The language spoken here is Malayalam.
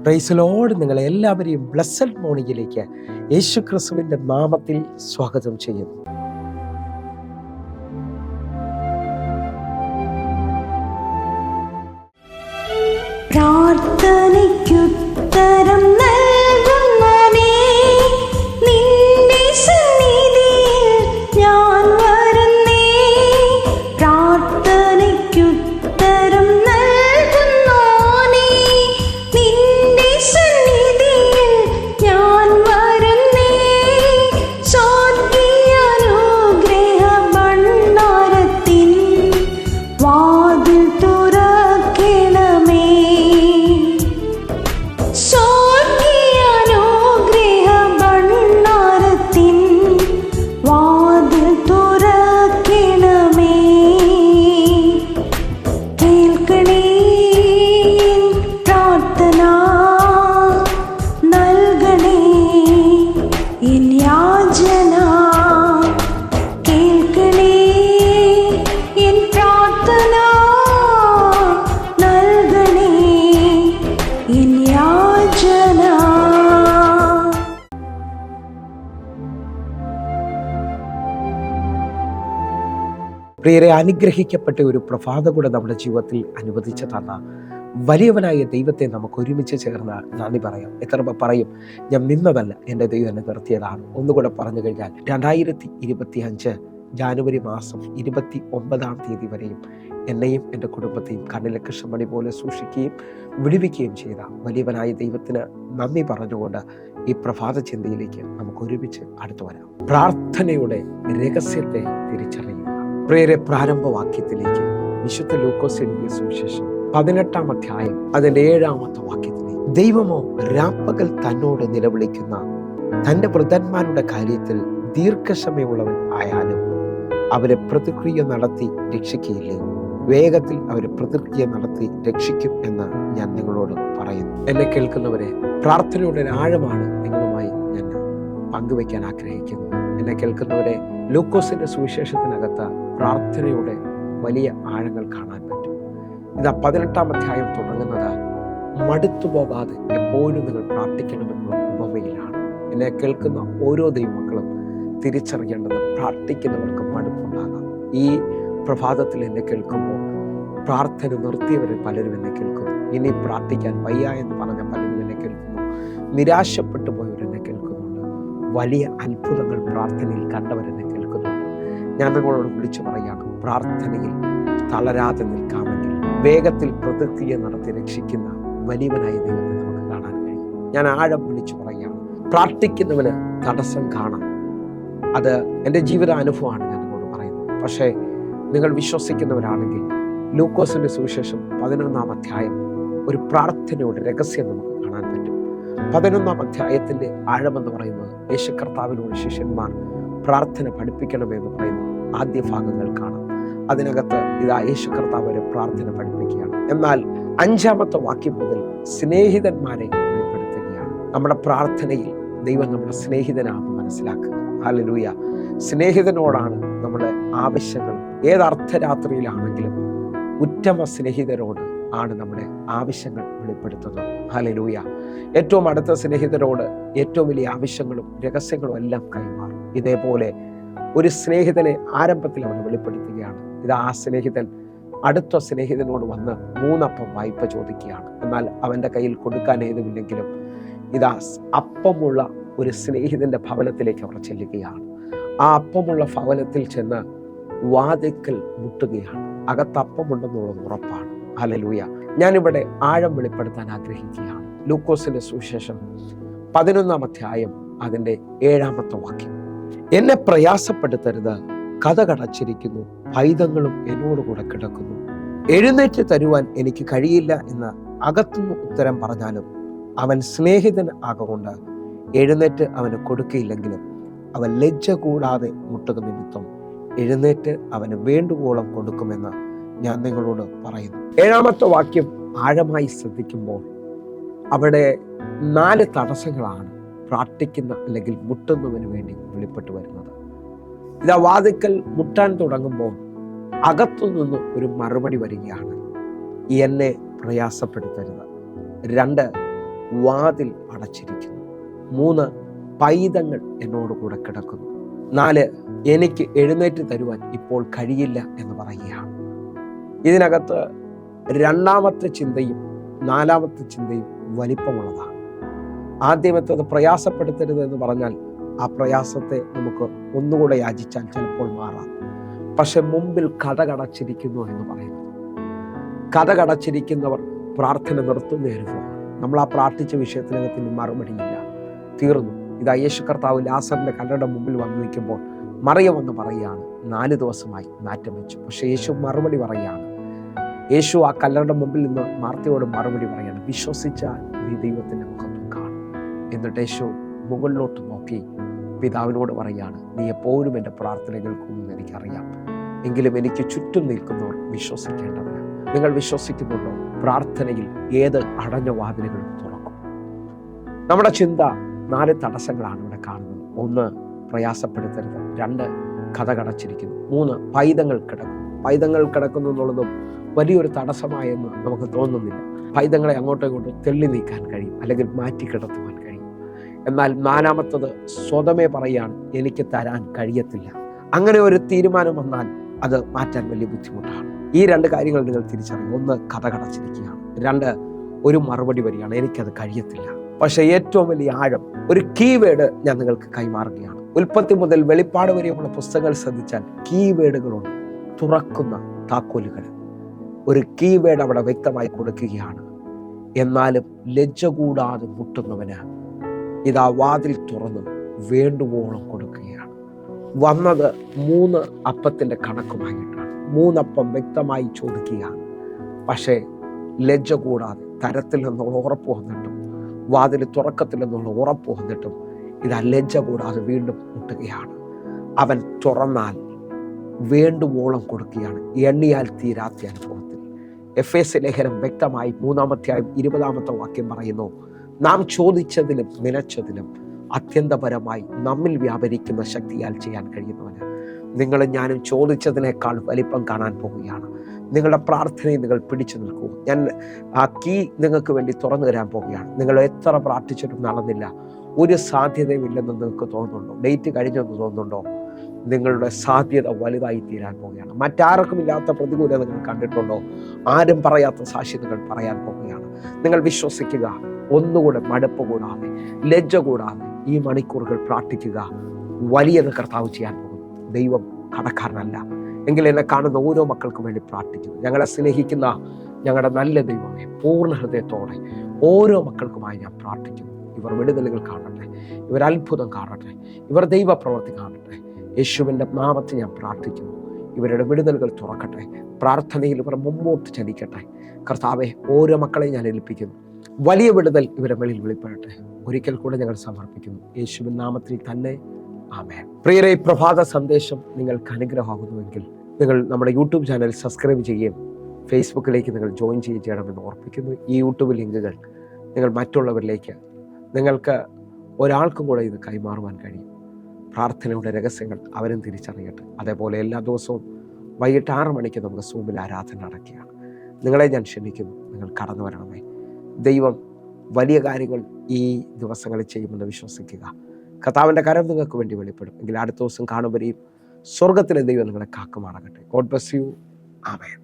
Praise Lord. നിങ്ങളെ എല്ലാവരെയും ബ്ലെസ്സഡ് മോർണിംഗിലേക്ക് യേശു ക്രിസ്തുവിൻ്റെ നാമത്തിൽ സ്വാഗതം ചെയ്യുന്നു. പ്രാർത്ഥനയ്ക്കുത്തരം നൽകുന്നവനേ, നിന്റെ സന്നിധിയിൽ ഞാൻ വരുന്നേ. പ്രാർത്ഥനയ്ക്കുത്തരം നൽകുന്നവനേ, നിന്റെ സന്നിധിയിൽ ഞാൻ വരുന്നേ. സ്വർഗീയാനുഗ്രഹ ഭണ്ഡാരത്തിൻ വാതിൽ തുറക്കണമേ. സ്വർഗീയാനുഗ്രഹ ഭണ്ഡാരത്തിൻ വാതിൽ തുറക്കണമേ. കേൾക്കണേ എൻ പ്രാർത്ഥന, നൽകണേ എൻ യാചന. കേൾക്കണേ എൻ പ്രാർത്ഥന, നൽകണേ എൻ യാചന. പ്രിയരെ, അനുഗ്രഹിക്കപ്പെട്ട ഒരു പ്രഭാതം കൂടെ നമ്മുടെ ജീവിതത്തിൽ അനുവദിച്ചു തന്ന വലിയവനായ ദൈവത്തെ നമുക്ക് ഒരുമിച്ച് ചേർന്ന് നന്ദി പറയാം. എത്ര പറയും, ഞാൻ നിന്നതല്ല, എൻ്റെ ദൈവം എന്നെ നിർത്തിയതാണ്. ഒന്നുകൂടെ പറഞ്ഞു കഴിഞ്ഞാൽ 2025 ജാനുവരി മാസം 29 വരെയും എന്നെയും എൻ്റെ കുടുംബത്തെയും കണ്ണിലെ കൃഷ്ണമണി പോലെ സൂക്ഷിക്കുകയും വിടുവിക്കുകയും ചെയ്ത വലിയവനായ ദൈവത്തിന് നന്ദി പറഞ്ഞുകൊണ്ട് ഈ പ്രഭാത ചിന്തയിലേക്ക് നമുക്ക് ഒരുമിച്ച് അടുത്തു വരാം. പ്രാർത്ഥനയുടെ രഹസ്യത്തെ തിരിച്ചറിയുക. പ്രിയരെ, പ്രാരംഭവാക്യത്തിലേക്ക് വിശുദ്ധ ലൂക്കോസ് എഴുതിയ സുവിശേഷം 18 അധ്യായം അതിൻ്റെ 7-ാമത്തെ വാക്യത്തിലേക്ക്, ദൈവമോ രാപ്പകൽ തന്നോട് നിലവിളിക്കുന്ന തൻ്റെ വൃദ്ധന്മാരുടെ കാര്യത്തിൽ ദീർഘക്ഷമയുള്ളവൻ ആയാലും അവരെ പ്രതിക്രിയ നടത്തി രക്ഷിക്കുകയില്ലേ? വേഗത്തിൽ അവരെ പ്രതിക്രിയ നടത്തി രക്ഷിക്കും എന്ന് ഞാൻ നിങ്ങളോട് പറയുന്നു. എന്നെ കേൾക്കുന്നവരെ, പ്രാർത്ഥനയുടെ ആഴമാണ് നിങ്ങളുമായി ഞാൻ പങ്കുവയ്ക്കാൻ ആഗ്രഹിക്കുന്നത്. എന്നെ കേൾക്കുന്നവരെ, ലൂക്കോസിന്റെ സുവിശേഷത്തിനകത്ത് പ്രാർത്ഥനയുടെ വലിയ ആഴങ്ങൾ കാണാൻ പറ്റും. ഇതാ 18 അധ്യായം തുടങ്ങുന്നത് മടുത്തു പോകാതെ എപ്പോഴും നിങ്ങൾ പ്രാർത്ഥിക്കണമെന്നുള്ള ഉപമയിലാണ്. എന്നെ കേൾക്കുന്ന ഓരോ ദൈവമക്കളും തിരിച്ചറിയേണ്ടത്, പ്രാർത്ഥിക്കുന്നവർക്ക് മടുപ്പുണ്ടാകാം. ഈ പ്രഭാതത്തിൽ എന്നെ കേൾക്കുമ്പോൾ പ്രാർത്ഥന നിർത്തിയവരിൽ പലരും എന്നെ കേൾക്കുന്നു. ഇനി പ്രാർത്ഥിക്കാൻ വയ്യ എന്ന് പറഞ്ഞ പലരും എന്നെ കേൾക്കുന്നു. നിരാശപ്പെട്ടു പോയവരെന്നെ കേൾക്കുന്നുണ്ട്. വലിയ അത്ഭുതങ്ങൾ പ്രാർത്ഥനയിൽ കണ്ടവരെന്നെ കേൾക്കുന്നുണ്ട്. ഞാൻ നിങ്ങളോട് വിളിച്ചു പറയുകയാണ്, പ്രാർത്ഥനയിൽ തളരാതെ നിൽക്കാമെങ്കിൽ വേഗത്തിൽ പ്രതിക്രിയ നടത്തി രക്ഷിക്കുന്ന വലിയവനായ ദൈവത്തെ നമുക്ക് കാണാൻ കഴിയും. ഞാൻ ആഴം വിളിച്ചു പറയുകയാണ്, പ്രാർത്ഥിക്കുന്നവന് തടസ്സം കാണാം. അത് എൻ്റെ ജീവിത അനുഭവമാണ് ഞാൻ നിങ്ങളോട് പറയുന്നത്. പക്ഷേ നിങ്ങൾ വിശ്വസിക്കുന്നവരാണെങ്കിൽ ലൂക്കോസിന്റെ സുവിശേഷം 11 അധ്യായം ഒരു പ്രാർത്ഥനയുടെ രഹസ്യം നമുക്ക് കാണാൻ പറ്റും. 11 അധ്യായത്തിന്റെ ആഴമെന്ന് പറയുന്നത് യേശു കർത്താവിനോട് ശിഷ്യന്മാർ പ്രാർത്ഥന പഠിപ്പിക്കണമെന്ന് പറയുന്ന ആദ്യ ഭാഗങ്ങൾ കാണാം. അതിനകത്ത് ഇതാ യേശു കർത്താവ് വരെ പ്രാർത്ഥന പഠിപ്പിക്കുകയാണ്. എന്നാൽ 5-ാമത്തെ വാക്യം മുതൽ സ്നേഹിതന്മാരെ വെളിപ്പെടുത്തുകയാണ്. നമ്മുടെ പ്രാർത്ഥനയിൽ ദൈവം നമ്മുടെ സ്നേഹിതനാണെന്ന് മനസ്സിലാക്കുക. ഹല്ലേലൂയ. സ്നേഹിതനോടാണ് നമ്മുടെ ആവശ്യങ്ങൾ. ഏത് അർദ്ധരാത്രിയിലാണെങ്കിലും ഉത്തമ സ്നേഹിതരോട് ആണ് നമ്മുടെ ആവശ്യങ്ങൾ വെളിപ്പെടുത്തുന്നത്. ഹല്ലേലൂയ. ഏറ്റവും അടുത്ത സ്നേഹിതരോട് ഏറ്റവും വലിയ ആവശ്യങ്ങളും രഹസ്യങ്ങളും എല്ലാം കൈമാറും. ഇതേപോലെ ഒരു സ്നേഹിതനെ ആരംഭത്തിൽ അവൻ വെളിപ്പെടുത്തുകയാണ്. ഇത് ആ സ്നേഹിതൻ അടുത്ത സ്നേഹിതനോട് വന്ന് 3 അപ്പം വായ്പ ചോദിക്കുകയാണ്. എന്നാൽ അവൻ്റെ കയ്യിൽ കൊടുക്കാൻ ഏതുമില്ലെങ്കിലും ഇതാ അപ്പമുള്ള ഒരു സ്നേഹിതന്റെ ഭവനത്തിലേക്ക് അവർ ചെല്ലുകയാണ്. ആ അപ്പമുള്ള ഭവനത്തിൽ ചെന്ന് വാതിൽക്കൽ മുട്ടുകയാണ്. അകത്ത് അപ്പമുണ്ടെന്നുള്ളത് ഉറപ്പാണ്. ഹല്ലേലൂയ. ഞാനിവിടെ ആഴം വെളിപ്പെടുത്താൻ ആഗ്രഹിക്കുകയാണ്. ലൂക്കോസിന്റെ സുവിശേഷം 11 അധ്യായം അതിൻ്റെ 7-ാമത്തെ വാക്യം, എന്നെ പ്രയാസപ്പെടുത്തരുത്, കഥ കടച്ചിരിക്കുന്നു, പൈതങ്ങളും എന്നോടുകൂടെ കിടക്കുന്നു, എഴുന്നേറ്റ് തരുവാൻ എനിക്ക് കഴിയില്ല എന്ന് അകത്തുനിന്ന് ഉത്തരം പറഞ്ഞാലും അവൻ സ്നേഹിതൻ ആകൊണ്ട് എഴുന്നേറ്റ് അവന് കൊടുക്കുകയില്ലെങ്കിലും അവൻ ലജ്ജ കൂടാതെ മുട്ടുക നിമിത്തം എഴുന്നേറ്റ് അവന് വേണ്ടുവോളം കൊടുക്കുമെന്ന് ഞാൻ നിങ്ങളോട് പറയുന്നു. 7-ാമത്തെ വാക്യം ആഴമായി ശ്രദ്ധിക്കുമ്പോൾ അവിടെ 4 തടസ്സങ്ങളാണ് പ്രാർത്ഥിക്കുന്ന അല്ലെങ്കിൽ മുട്ടുന്നവന് വേണ്ടി വെളിപ്പെട്ടു വരുന്നത്. ഇതാ വാതിക്കൽ മുട്ടാൻ തുടങ്ങുമ്പോൾ അകത്തുനിന്ന് ഒരു മറുപടി വരികയാണ്, എന്നെ പ്രയാസപ്പെടുത്തരുത്. 2, വാതിൽ അടച്ചിരിക്കുന്നു. 3 പൈതങ്ങൾ എന്നോട് കൂടെ കിടക്കുന്നു. 4 എനിക്ക് എഴുന്നേറ്റ് തരുവാൻ ഇപ്പോൾ കഴിയില്ല എന്ന് പറയുകയാണ്. ഇതിനകത്ത് 2ാമത്തെ ചിന്തയും 4ാമത്തെ ചിന്തയും വലിപ്പമുള്ളതാണ്. ആദ്യമത്തത് പ്രയാസപ്പെടുത്തരുത് എന്ന് പറഞ്ഞാൽ ആ പ്രയാസത്തെ നമുക്ക് ഒന്നുകൂടെ യാചിച്ചാൽ ചിലപ്പോൾ മാറാം. പക്ഷെ മുമ്പിൽ കടകടച്ചിരിക്കുന്നു എന്ന് പറയുന്നത്, കടകടച്ചിരിക്കുന്നവർ പ്രാർത്ഥന നിർത്തുന്ന അനുഭവം. നമ്മൾ ആ പ്രാർത്ഥിച്ച വിഷയത്തിനകത്ത് ഇനി മറുപടിയില്ല, തീർന്നു. ഇതാ യേശു കർത്താവ് ലാസറിന്റെ കല്ലറയുടെ മുമ്പിൽ വന്ന് നിൽക്കുമ്പോൾ മറിയം എന്ന് പറയുകയാണ് 4 ദിവസമായി നാറ്റം വെച്ചു. പക്ഷെ യേശു മറുപടി പറയുകയാണ്. യേശു ആ കല്ലറയുടെ മുമ്പിൽ നിന്ന് മാർത്തയോട് മറുപടി പറയാണ്, വിശ്വസിച്ചാൽ നീ ദൈവത്തിന്റെ മുഖത്തും കാണും. എന്നിട്ട് യേശു മുകളിലോട്ട് നോക്കി പിതാവിനോട് പറയാണ്, നീ എപ്പോഴും എൻ്റെ പ്രാർത്ഥന കേൾക്കുമെന്ന് എനിക്കറിയാം, എങ്കിലും എനിക്ക് ചുറ്റും നിൽക്കുന്നവർ വിശ്വസിക്കേണ്ടതിന്. നിങ്ങൾ വിശ്വസിക്കുന്നുണ്ടോ? പ്രാർത്ഥനയിൽ ഏത് അടഞ്ഞ വാതിലുകളും തുറക്കും. നമ്മുടെ ചിന്ത 4 തടസ്സങ്ങളാണ് ഇവിടെ കാണുന്നത്. 1 പ്രയാസപ്പെടുത്തരുത്, 2 കടകടച്ചിരിക്കുന്നു, 3 പൈതങ്ങൾ കിടക്കുന്നു. പൈതങ്ങൾ കിടക്കുന്നു എന്നുള്ളതും വലിയൊരു തടസ്സമായെന്ന് നമുക്ക് തോന്നുന്നില്ല. പൈതങ്ങളെ അങ്ങോട്ടും ഇങ്ങോട്ടും തെള്ളി നീക്കാൻ കഴിയും, അല്ലെങ്കിൽ മാറ്റി കിടത്തുവാൻ കഴിയും. എന്നാൽ 4ാമത്തത് സ്വതമേ പറയാണ്, എനിക്ക് തരാൻ കഴിയത്തില്ല. അങ്ങനെ ഒരു തീരുമാനം വന്നാൽ അത് മാറ്റാൻ വലിയ ബുദ്ധിമുട്ടാണ്. ഈ 2 കാര്യങ്ങൾ നിങ്ങൾ തിരിച്ചറിയും. 1 കടകടച്ചിരിക്കുകയാണ്, 2 ഒരു മറുപടി വരികയാണ്, എനിക്കത് കഴിയത്തില്ല. പക്ഷെ ഏറ്റവും വലിയ ആഴം, ഒരു കീവേഡ് ഞാൻ നിങ്ങൾക്ക് കൈമാറുകയാണ്. ഉൽപ്പത്തി മുതൽ വെളിപ്പാട് വരെയുള്ള പുസ്തകങ്ങൾ ശ്രദ്ധിച്ചാൽ കീവേഡുകളുണ്ട്, തുറക്കുന്ന താക്കോലുകൾ. ഒരു കീവേഡ് അവിടെ വ്യക്തമായി കൊടുക്കുകയാണ്. എന്നാലും ലജ്ജ കൂടാതെ മുട്ടുന്നവന് ഇതാ വാതിൽ തുറന്ന് വേണ്ടുവോളം കൊടുക്കുകയാണ്. വന്നത് 3 അപ്പത്തിന്റെ കണക്കുമായിട്ടാണ്. 3 അപ്പം വ്യക്തമായി ചോദിക്കുകയാണ്. പക്ഷേ ലജ്ജ കൂടാതെ തരത്തിൽ നിന്നുള്ള ഉറപ്പ് വന്നിട്ടും, വാതിൽ തുറക്കത്തിൽ നിന്നുള്ള ഉറപ്പ് വന്നിട്ടും ഇതാ ലജ്ജ കൂടാതെ വീണ്ടും മുട്ടുകയാണ്. അവൻ തുറന്നാൽ വേണ്ടുവോളം കൊടുക്കുകയാണ്, എണ്ണിയാൽ തീരാത്ത അനുഭവത്തിൽ. എഫേസ്യ ലേഖനം വ്യക്തമായി 3-ാം അധ്യായം 20-ാമത്തെ വാക്യം പറയുന്നു, നാം ചോദിച്ചതിലും നിലച്ചതിലും അത്യന്തപരമായി നമ്മിൽ വ്യാപരിക്കുന്ന ശക്തിയാൽ ചെയ്യാൻ കഴിയുന്നവന്. നിങ്ങളും ഞാനും ചോദിച്ചതിനേക്കാൾ വലിപ്പം കാണാൻ പോവുകയാണ്. നിങ്ങളുടെ പ്രാർത്ഥനയിൽ നിങ്ങൾ പിടിച്ചു നിൽക്കൂ. ഞാൻ ആ കീ നിങ്ങൾക്ക് വേണ്ടി തുറന്നു തരാൻ പോവുകയാണ്. നിങ്ങൾ എത്ര പ്രാർത്ഥിച്ചിട്ടും നടന്നില്ല, ഒരു സാധ്യതയും ഇല്ലെന്ന് നിങ്ങൾക്ക് തോന്നുന്നുണ്ടോ? ഡേറ്റ് കഴിഞ്ഞെന്ന് തോന്നുന്നുണ്ടോ? നിങ്ങളുടെ സാധ്യത വലുതായി തീരാൻ പോവുകയാണ്. മറ്റാർക്കും ഇല്ലാത്ത പ്രതികൂലത നിങ്ങൾ കണ്ടിട്ടുണ്ടോ? ആരും പറയാത്ത സാക്ഷി നിങ്ങൾ പറയാൻ പോവുകയാണ്. നിങ്ങൾ വിശ്വസിക്കുക. ഒന്നുകൂടെ മടുപ്പ് കൂടാതെ, ലജ്ജ കൂടാതെ ഈ മണിക്കൂറുകൾ പ്രാർത്ഥിക്കുക. വലിയത് കർത്താവ് ചെയ്യാൻ പോകുന്നു. ദൈവം കടക്കാരനല്ല. എങ്കിൽ എന്നെ കാണുന്ന ഓരോ മക്കൾക്കും വേണ്ടി പ്രാർത്ഥിക്കുന്നു. ഞങ്ങളെ സ്നേഹിക്കുന്ന ഞങ്ങളുടെ നല്ല ദൈവമേ, പൂർണ്ണ ഹൃദയത്തോടെ ഓരോ മക്കൾക്കുമായി ഞാൻ പ്രാർത്ഥിക്കുന്നു. ഇവർ വിടുതലുകൾ കാണട്ടെ, ഇവർ അത്ഭുതം കാണട്ടെ, ഇവർ ദൈവപ്രവൃത്തി കാണട്ടെ. യേശുവിൻ്റെ നാമത്തിൽ ഞാൻ പ്രാർത്ഥിക്കുന്നു. ഇവരുടെ വിടുതലുകൾ തുറക്കട്ടെ. പ്രാർത്ഥനയിൽ ഇവർ മുമ്പോട്ട് ചലിക്കട്ടെ. കർത്താവെ, ഓരോ മക്കളെയും ഞാൻ ഏൽപ്പിക്കുന്നു. വലിയ വിടുതൽ ഇവരുടെ മേളിൽ വെളിപ്പെടട്ടെ. ഒരിക്കൽ കൂടെ ഞങ്ങൾ സമർപ്പിക്കുന്നു യേശുവിൻ നാമത്തിൽ തന്നെ, ആമേൻ. പ്രിയരെ, പ്രഭാത സന്ദേശം നിങ്ങൾക്ക് അനുഗ്രഹമാകുന്നുവെങ്കിൽ നിങ്ങൾ നമ്മുടെ യൂട്യൂബ് ചാനൽ സബ്സ്ക്രൈബ് ചെയ്യുകയും ഫേസ്ബുക്കിലേക്ക് നിങ്ങൾ ജോയിൻ ചെയ്യണമെന്ന് ഓർപ്പിക്കുന്നു. ഈ യൂട്യൂബ് ലിങ്കുകൾ നിങ്ങൾ മറ്റുള്ളവരിലേക്ക്, നിങ്ങൾക്ക് ഒരാൾക്കും കൂടെ ഇത് കൈമാറുവാൻ കഴിയും. പ്രാർത്ഥനയുടെ രഹസ്യങ്ങൾ അവരും തിരിച്ചറിയട്ടെ. അതേപോലെ എല്ലാ ദിവസവും വൈകിട്ട് 6 മണിക്ക് നമുക്ക് സൂമിൽ ആരാധന നടക്കുകയാണ്. നിങ്ങളെ ഞാൻ ക്ഷണിക്കുന്നു, നിങ്ങൾ കടന്നു വരണമേ. ദൈവം വലിയ കാര്യങ്ങൾ ഈ ദിവസങ്ങളിൽ ചെയ്യുമെന്ന് വിശ്വസിക്കുക. കർത്താവിൻ്റെ കരം നിങ്ങൾക്ക് വേണ്ടി വെളിപ്പെടും. എങ്കിൽ അടുത്ത ദിവസം കാണുമ്പോഴേയും സ്വർഗത്തിലെ ദൈവം നിങ്ങളെ കാക്കുമാറാകട്ടെ. God bless you. ആമേൻ.